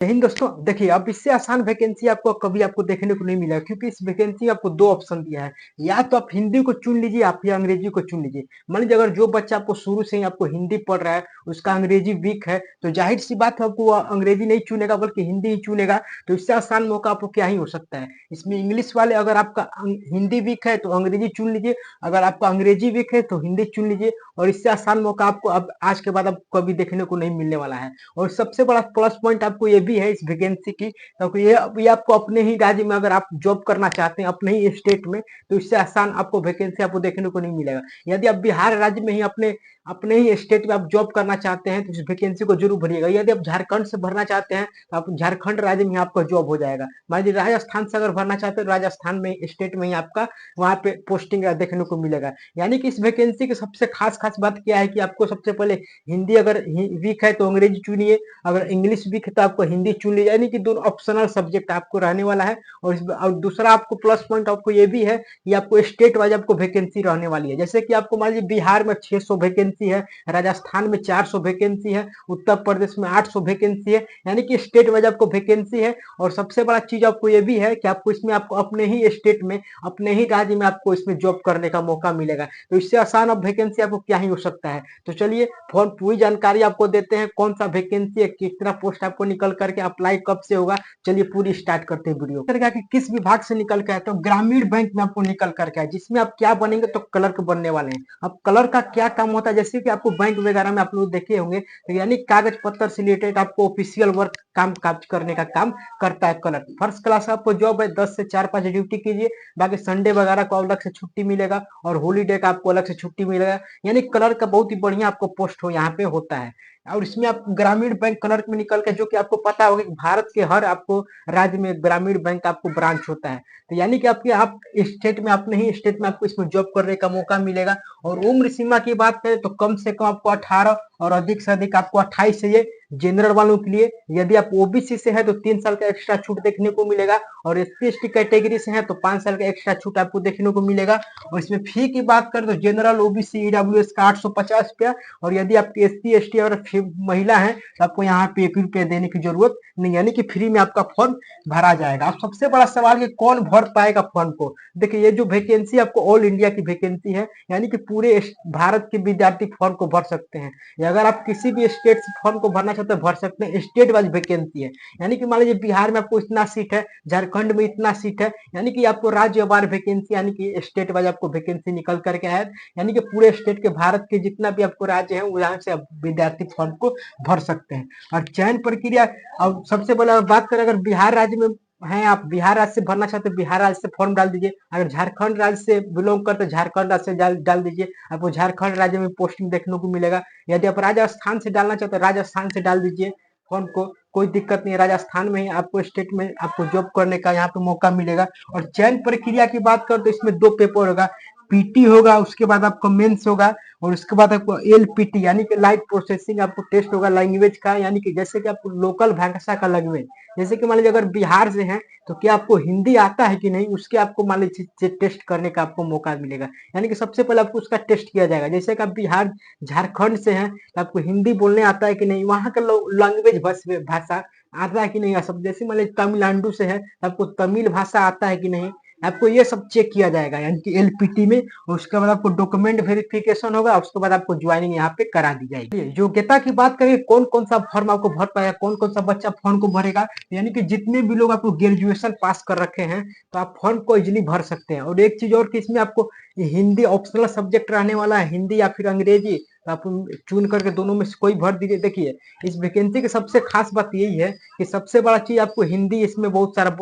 हिंद दोस्तों, देखिए अब इससे आसान वैकेंसी आपको कभी आपको देखने को नहीं मिला, क्योंकि इस वैकेंसी में आपको दो ऑप्शन दिया है। या तो आप हिंदी को चुन लीजिए, आप या अंग्रेजी को चुन लीजिए। मान लीजिए अगर जो बच्चा आपको शुरू से ही आपको हिंदी पढ़ रहा है, उसका अंग्रेजी वीक है, तो जाहिर सी बात है आपको वो अंग्रेजी नहीं चुनेगा बल्कि हिंदी ही चुनेगा। तो इससे आसान मौका आपको क्या ही हो सकता है। इसमें इंग्लिश वाले अगर आपका हिंदी वीक है तो अंग्रेजी चुन लीजिए, अगर आपका अंग्रेजी वीक है तो हिंदी चुन लीजिए। और इससे आसान मौका आपको अब आज के बाद आपको कभी देखने को नहीं मिलने वाला है। और सबसे बड़ा प्लस पॉइंट आपको ये भी है इस वैकेंसी की, क्योंकि ये आपको अपने ही राज्य में अगर आप जॉब करना चाहते हैं, अपने ही स्टेट में, तो इससे आसान आपको वैकेंसी आपको देखने को नहीं मिलेगा। यदि आप बिहार राज्य में ही अपने अपने ही स्टेट में आप जॉब करना चाहते हैं तो इस वैकेंसी को जरूर भरिएगा। यदि आप झारखंड से भरना चाहते हैं तो आप झारखंड राज्य में ही आपका जॉब हो जाएगा। मान लीजिए राजस्थान से अगर भरना चाहते हैं तो राजस्थान में स्टेट में ही आपका वहां पे पोस्टिंग देखने को मिलेगा। यानी कि इस वैकेंसी की सबसे खास बात क्या है कि आपको सबसे पहले हिंदी अगर वीक है तो अंग्रेजी चुनिए, अगर इंग्लिश वीक है तो आपको हिंदी चुन लीजिए। यानी कि दोनों ऑप्शनल सब्जेक्ट आपको रहने वाला है। और दूसरा आपको प्लस पॉइंट आपको ये भी है कि आपको स्टेट वाइज आपको वैकेंसी रहने वाली है। जैसे कि आपको मान लीजिए बिहार में 600 वैकेंसी है, राजस्थान में 400 वैकेंसी है, उत्तर प्रदेश में 800 वैकेंसी है। यानी कि स्टेट वाइज आपको वैकेंसी है। और सबसे बड़ा चीज आपको ये भी है कि आपको इसमें आपको अपने ही स्टेट में, अपने ही राज्य में आपको इसमें जॉब करने का मौका मिलेगा। तो इससे आसान अब वैकेंसी आपको क्या ही हो सकता है। तो चलिए फॉर्म पूरी जानकारी आपको देते हैं, कौन सा वैकेंसी है, कितना पोस्ट आपको निकल करके अप्लाई कब से होगा। चलिए पूरी स्टार्ट करते हैं वीडियो। कि किस विभाग से निकल के आए, तो ग्रामीण बैंक में आपको निकल करके आए, जिसमें आप क्या बनेंगे, तो क्लर्क बनने वाले हैं। अब क्लर्क का क्या काम होता है, जैसे कि आपको बैंक वगैरह में आप लोग देखे होंगे, तो यानी कागज पत्र से रिलेटेड आपको ऑफिशियल वर्क काम करने का काम करता है क्लर्क। फर्स्ट क्लास आपको जॉब है, 10 से 4-5 ड्यूटी कीजिए, बाकी संडे वगैरह को अलग से छुट्टी मिलेगा और हॉलीडे का आपको अलग से छुट्टी मिलेगा। यानी क्लर्क का बहुत ही बढ़िया आपको पोस्ट हो यहाँ पे होता है। और इसमें आप ग्रामीण बैंक क्लर्क में निकल के, जो कि आपको पता होगा कि भारत के हर आपको राज्य में ग्रामीण बैंक का आपको ब्रांच होता है। तो यानी कि आपके आप स्टेट में, अपने ही स्टेट में आपको इसमें जॉब करने का मौका मिलेगा। और उम्र सीमा की बात करें तो कम से कम आपको 18 और अधिक से अधिक आपको 28 चाहिए जनरल वालों के लिए। यदि आप ओबीसी से है तो 3 साल का एक्स्ट्रा छूट देखने को मिलेगा। और एससी एसटी कैटेगरी से है तो 5 साल का एक्स्ट्रा छूट आपको देखने को मिलेगा। और इसमें फी की बात करें तो जनरल ओबीसी ईडब्ल्यूएस का 850 रुपया। और यदि आप एससी एसटी और महिला है तो आपको यहाँ पे 1 रुपया देने की जरूरत नहीं, यानी कि फ्री में आपका फॉर्म भरा जाएगा। अब सबसे बड़ा सवाल कि कौन भर पाएगा फॉर्म को। देखिए ये जो वैकेंसी आपको ऑल इंडिया की वैकेंसी है, यानी कि पूरे भारत के विद्यार्थी फॉर्म को भर सकते हैं। या अगर आप किसी भी स्टेट से फॉर्म को भरना चाहते हैं भर सकते हैं, स्टेट वाइज वैकेंसी है। यानी कि मान लीजिए बिहार में आपको इतना सीट है, झारखंड में इतना सीट है, यानी कि आपको राज्यवार वैकेंसी, यानी कि स्टेट वाइज आपको वैकेंसी निकल करके आए। यानी कि पूरे स्टेट के भारत के जितना भी आपको राज्य है वहां से आप विद्यार्थी फॉर्म को भर सकते हैं। और चयन प्रक्रिया, अब सबसे पहले बात करें, अगर बिहार राज्य में हैं, आप बिहार राज्य से भरना चाहते हैं बिहार राज्य से फॉर्म डाल दीजिए। अगर झारखंड राज्य से बिलोंग करते हैं झारखंड राज्य से डाल दीजिए, आपको झारखंड राज्य में पोस्टिंग देखने को मिलेगा। यदि आप राजस्थान से डालना चाहते हैं राजस्थान से डाल दीजिए फॉर्म को, कोई दिक्कत नहीं है। राजस्थान में ही आपको स्टेट में आपको जॉब करने का यहाँ पे मौका मिलेगा। और चयन प्रक्रिया की बात करें तो इसमें 2 पेपर होगा, पीटी होगा, उसके बाद आपको मेंस होगा, और उसके बाद आपको एलपीटी यानी कि लाइट प्रोसेसिंग आपको टेस्ट होगा लैंग्वेज का, यानी कि जैसे कि आपको लोकल भाषा का लैंग्वेज। जैसे कि मान लीजिए अगर बिहार से हैं तो क्या आपको हिंदी आता है कि नहीं, उसके आपको मान लीजिए टेस्ट करने का आपको मौका मिलेगा। यानी कि सबसे पहले आपको उसका टेस्ट किया जाएगा। जैसे कि आप बिहार झारखंड से हैं तो आपको हिंदी बोलने आता है कि नहीं, वहां का लैंग्वेज भाषा आता है कि नहीं। सब जैसे मान लीजिए तमिलनाडु से है तो आपको तमिल भाषा आता है कि नहीं, आपको ये सब चेक किया जाएगा यानी कि एलपीटी में। और उसके बाद आपको डॉक्यूमेंट वेरिफिकेशन होगा, उसके बाद आपको ज्वाइनिंग यहाँ पे करा दी जाएगी। योग्यता की बात करें कौन कौन सा फॉर्म आपको भर पाएगा, कौन कौन सा बच्चा फॉर्म को भरेगा, यानी कि जितने भी लोग आपको ग्रेजुएशन पास कर रखे हैं तो आप फॉर्म को इजिली भर सकते हैं। और एक चीज और कि इसमें आपको हिंदी ऑप्शनल सब्जेक्ट रहने वाला है, हिंदी या फिर अंग्रेजी, तो आप चुन करके दोनों में से कोई भर दीजिए। देखिए इस वैकेंसी की सबसे खास बात यही है कि सबसे बड़ा चीज आपको हिंदी, इसमें बहुत सारा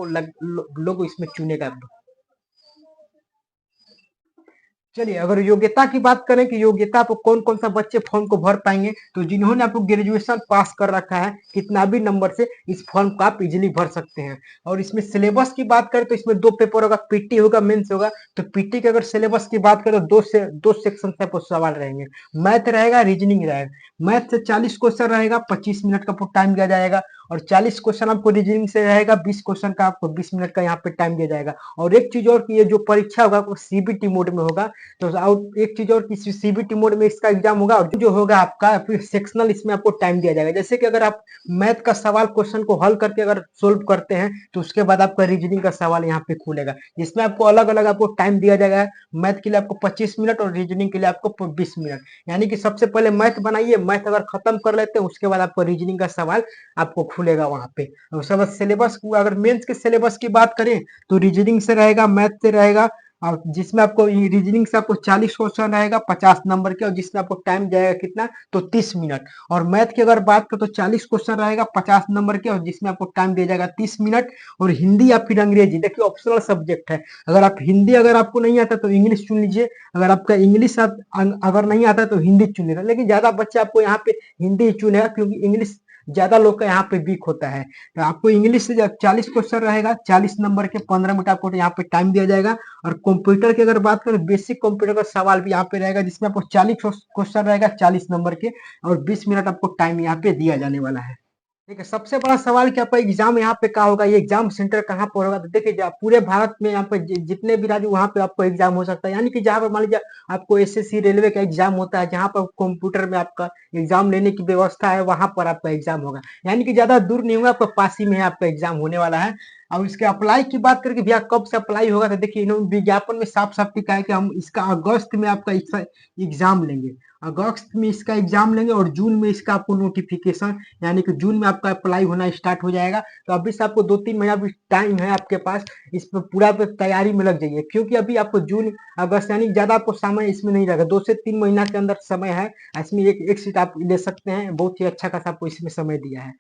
लोग इसमें चुनेगा। चलिए अगर योग्यता की बात करें कि योग्यता पर कौन कौन सा बच्चे फॉर्म को भर पाएंगे, तो जिन्होंने आपको ग्रेजुएशन पास कर रखा है कितना भी नंबर से, इस फॉर्म को आप इजीली भर सकते हैं। और इसमें सिलेबस की बात करें तो इसमें 2 पेपर होगा, पीटी होगा, मेंस होगा। तो पीटी के अगर सिलेबस की बात करें तो 2 सेक्शन से आपको सवाल रहेंगे, मैथ रहेगा, रीजनिंग रहेगा। मैथ से 40 क्वेश्चन रहेगा, 25 मिनट का टाइम दिया जाएगा। और 40 क्वेश्चन आपको रीजनिंग से रहेगा, 20 क्वेश्चन का आपको 20 मिनट का यहाँ पे टाइम दिया जाएगा। और एक चीज और कि ये जो परीक्षा होगा वो सीबीटी मोड में होगा। तो एक चीज और कि सीबीटी मोड में इसका एग्जाम होगा, और जो होगा आपका फिर सेक्शनल, इसमें आपको टाइम दिया जाएगा। जैसे कि अगर आप मैथ का सवाल क्वेश्चन को हल करके अगर सोल्व करते हैं तो उसके बाद आपका रीजनिंग का सवाल यहाँ पे खुलेगा, जिसमें आपको अलग अलग आपको टाइम दिया जाएगा। मैथ के लिए आपको 25 मिनट और रीजनिंग के लिए आपको 20 मिनट। यानी कि सबसे पहले मैथ बनाइए, मैथ अगर खत्म कर लेते हैं उसके बाद आपको रीजनिंग का सवाल आपको खुलेगा वहां पे। और उसके बाद सिलेबस, अगर मेंस के सिलेबस की बात करें तो रीजनिंग से रहेगा, मैथ से रहेगा, और जिसमें आपको रीजनिंग से आपको 40 क्वेश्चन रहेगा 50 नंबर के, और जिसमें आपको टाइम जाएगा कितना, तो 30 मिनट। और मैथ की अगर बात करें तो 40 क्वेश्चन रहेगा 50 नंबर के, और जिसमें आपको टाइम दिया जाएगा 30 मिनट। और हिंदी या फिर अंग्रेजी, देखिए ऑप्शनल सब्जेक्ट है। अगर आप हिंदी अगर आपको नहीं आता तो इंग्लिश चुन लीजिए, अगर आपका इंग्लिश अगर नहीं आता तो हिंदी चुन लीजिए। लेकिन ज्यादा बच्चे आपको यहाँ पे हिंदी चुनेगा, क्योंकि इंग्लिश ज्यादा लोग का यहाँ पे वीक होता है। तो आपको इंग्लिश से 40 क्वेश्चन रहेगा, 40 नंबर के, 15 मिनट आपको यहाँ पे टाइम दिया जाएगा। और कंप्यूटर की अगर बात करें, बेसिक कंप्यूटर का सवाल भी यहाँ पे रहेगा, जिसमें आपको 40 क्वेश्चन रहेगा 40 नंबर के, और 20 मिनट आपको टाइम यहाँ पे दिया जाने वाला है। ठीक है, सबसे बड़ा सवाल कि आपका एग्जाम यहाँ पे कहाँ होगा, ये एग्जाम सेंटर कहाँ पर होगा। तो देखिए पूरे भारत में यहाँ पे जितने भी राज्य, वहाँ पे आपको एग्जाम हो सकता है। यानी कि जहाँ पर मान लीजिए आपको एसएससी रेलवे का एग्जाम होता है, जहाँ पर कंप्यूटर में आपका एग्जाम लेने की व्यवस्था है, वहां पर आपका एग्जाम होगा। यानी कि ज्यादा दूर नहीं होगा, आपका पास ही में आपका एग्जाम होने वाला है। और इसके अप्लाई की बात करके भैया कब से अप्लाई होगा, तो देखिए इन्होंने विज्ञापन में साफ साफ लिखा है कि हम इसका अगस्त में आपका एग्जाम लेंगे। अगस्त में इसका एग्जाम लेंगे, और जून में इसका आपको नोटिफिकेशन, यानी कि जून में आपका अप्लाई होना स्टार्ट हो जाएगा। तो अभी से आपको 2-3 महीना भी टाइम है आपके पास, इस पर पूरा पे तैयारी में लग जाइए, क्योंकि अभी आपको जून अगस्त यानी ज्यादा आपको समय इसमें नहीं रहेगा, 2 से 3 महीना के अंदर समय है। इसमें एक सीट आप ले सकते हैं, बहुत ही अच्छा खासा आपको इसमें समय दिया है।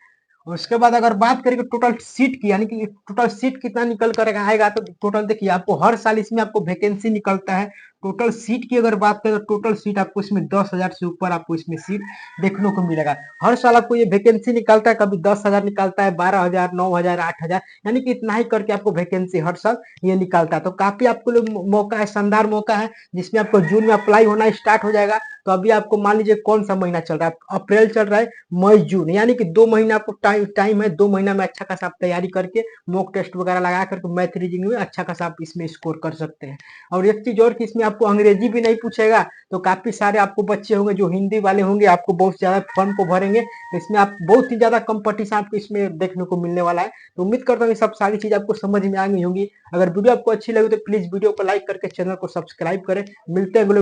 और उसके बाद अगर बात करें टोटल सीट की, यानी कि टोटल सीट कितना निकल कर आएगा, तो टोटल देखिए आपको हर साल इसमें आपको वैकेंसी निकलता है। टोटल सीट की अगर बात करें तो टोटल सीट आपको इसमें 10,000 से ऊपर आपको इसमें सीट देखने को मिलेगा। हर साल आपको ये वैकेंसी निकलता है, कभी 10,000 निकलता है, 12,000, 9,000, 8,000, यानी कि इतना ही करके आपको वैकेंसी हर साल ये निकलता है। तो काफी आपको लिए मौका है, शानदार मौका है, जिसमें आपको जून में अप्लाई होना स्टार्ट हो जाएगा। तो अभी आपको मान लीजिए कौन सा महीना चल रहा है, अप्रैल चल रहा है, मई जून, यानी कि 2 महीना आपको टाइम है। 2 महीना में अच्छा खासा आप तैयारी करके मॉक टेस्ट वगैरह लगा करके मैथ रीजनिंग में अच्छा खासा आप इसमें स्कोर कर सकते हैं। और एक चीज और कि इसमें आपको अंग्रेजी भी नहीं पूछेगा, तो काफी सारे आपको बच्चे होंगे जो हिंदी वाले होंगे, आपको बहुत ज्यादा फॉर्म को भरेंगे, तो इसमें आप बहुत ही ज्यादा कंपटीशन आपको इसमें देखने को मिलने वाला है। तो उम्मीद करता हूँ ये सब सारी चीज आपको समझ में आ गई होंगी। अगर वीडियो आपको अच्छी लगी तो प्लीज वीडियो को लाइक करके चैनल को सब्सक्राइब करें। मिलते हैं अगले